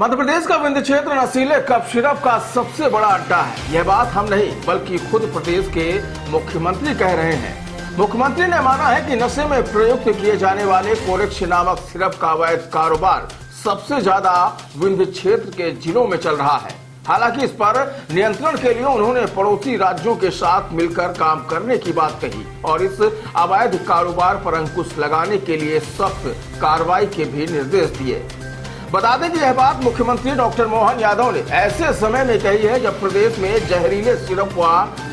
मध्य प्रदेश का विंध्य क्षेत्र नशीले कफ सिरप का सबसे बड़ा अड्डा है। यह बात हम नहीं बल्कि खुद प्रदेश के मुख्यमंत्री कह रहे हैं। मुख्यमंत्री ने माना है कि नशे में प्रयुक्त किए जाने वाले कोरेक्स नामक सिरप का अवैध कारोबार सबसे ज्यादा विंध्य क्षेत्र के जिलों में चल रहा है। हालांकि इस पर नियंत्रण के लिए उन्होंने पड़ोसी राज्यों के साथ मिलकर काम करने की बात कही और इस अवैध कारोबार पर अंकुश लगाने के लिए सख्त कार्रवाई के भी निर्देश दिए। बता दें कि यह बात मुख्यमंत्री डॉक्टर मोहन यादव ने ऐसे समय में कही है जब प्रदेश में जहरीले सिरप व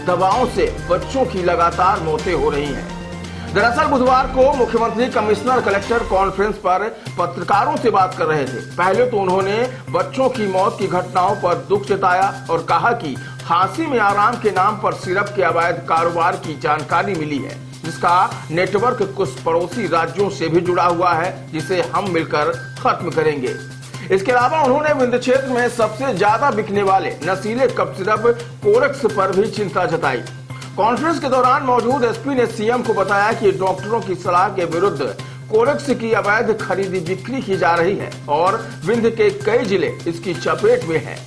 दवाओं से बच्चों की लगातार मौतें हो रही हैं। दरअसल बुधवार को मुख्यमंत्री कमिश्नर कलेक्टर कॉन्फ्रेंस पर पत्रकारों से बात कर रहे थे। पहले तो उन्होंने बच्चों की मौत की घटनाओं पर दुख जताया और कहा कि फांसी में आराम के नाम पर सिरप के अवैध कारोबार की जानकारी मिली है, जिसका नेटवर्क कुछ पड़ोसी राज्यों से भी जुड़ा हुआ है, जिसे हम मिलकर खत्म करेंगे। इसके अलावा उन्होंने विंध्य क्षेत्र में सबसे ज्यादा बिकने वाले नशीले कफ सिरप कोरेक्स पर भी चिंता जताई। कॉन्फ्रेंस के दौरान मौजूद एसपी ने सीएम को बताया कि डॉक्टरों की सलाह के विरुद्ध कोरेक्स की अवैध खरीदी बिक्री की जा रही है और विंध्य के कई जिले इसकी चपेट में हैं।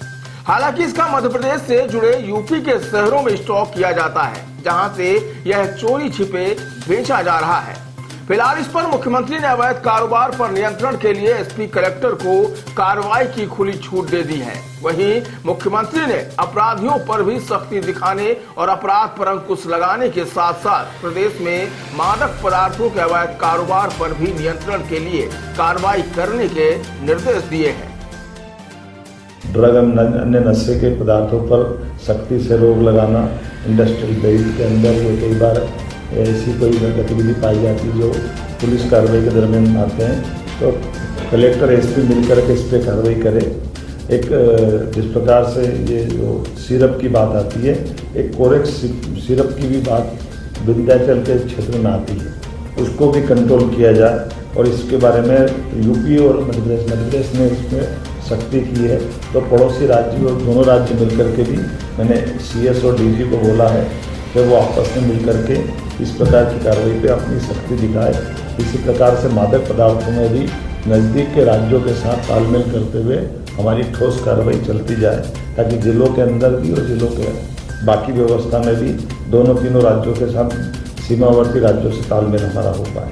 हालांकि इसका मध्य प्रदेश से जुड़े यूपी के शहरों में स्टॉक किया जाता है, जहां से यह चोरी छिपे बेचा जा रहा है। फिलहाल इस पर मुख्यमंत्री ने अवैध कारोबार पर नियंत्रण के लिए एसपी कलेक्टर को कार्रवाई की खुली छूट दे दी है। वहीं मुख्यमंत्री ने अपराधियों पर भी सख्ती दिखाने और अपराध पर अंकुश लगाने के साथ साथ प्रदेश में मादक पदार्थों के अवैध कारोबार पर भी नियंत्रण के लिए कार्रवाई करने के निर्देश दिए हैं। ड्रग अन्य नशे के पदार्थों पर सख्ती से रोक लगाना, इंडस्ट्रियल बेल्ट के अंदर जो कई बार ऐसी कोई गतिविधि पाई जाती है जो पुलिस कार्रवाई के दरमियान आते हैं, तो कलेक्टर एसपी मिलकर के इस पर कार्रवाई करे। एक जिस प्रकार से ये जो सिरप की बात आती है, एक कोरेक्स सिरप की भी बात विंध्याचल के क्षेत्र में आती है, उसको भी कंट्रोल किया जाए और इसके बारे में यूपी और मध्य प्रदेश ने इसमें सख्ती की है। तो पड़ोसी राज्य और दोनों राज्य मिलकर के भी मैंने सीएस और डीजी को बोला है कि वो आपस में मिलकर के इस प्रकार की कार्रवाई पे अपनी सख्ती दिखाए। इसी प्रकार से मादक पदार्थों में भी नज़दीक के राज्यों के साथ तालमेल करते हुए हमारी ठोस कार्रवाई चलती जाए, ताकि जिलों के अंदर भी और जिलों के बाकी व्यवस्था में भी दोनों तीनों राज्यों के साथ सीमावर्ती राज्यों से तालमेल हमारा हो पाए।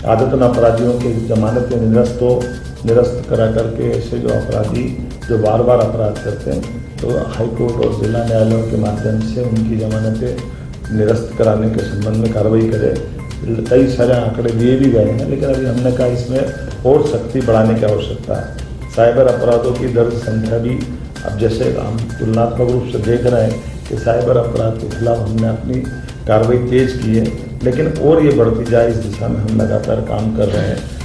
आदतन अपराधियों की जमानतें निरस्त करा करके ऐसे जो अपराधी जो बार बार अपराध करते हैं, तो हाईकोर्ट और जिला न्यायालयों के माध्यम से उनकी जमानतें निरस्त कराने के संबंध में कार्रवाई करें। कई सारे आंकड़े दिए भी गए हैं, लेकिन अभी हमने कहा इसमें और सख्ती बढ़ाने की आवश्यकता है। साइबर अपराधों की दर्ज संख्या भी अब जैसे हम तुलनात्मक रूप से देख रहे हैं कि साइबर अपराध के खिलाफ हमने अपनी कार्रवाई तेज की है, लेकिन और ये बढ़ती जाए इस दिशा में हम लगातार काम कर रहे हैं।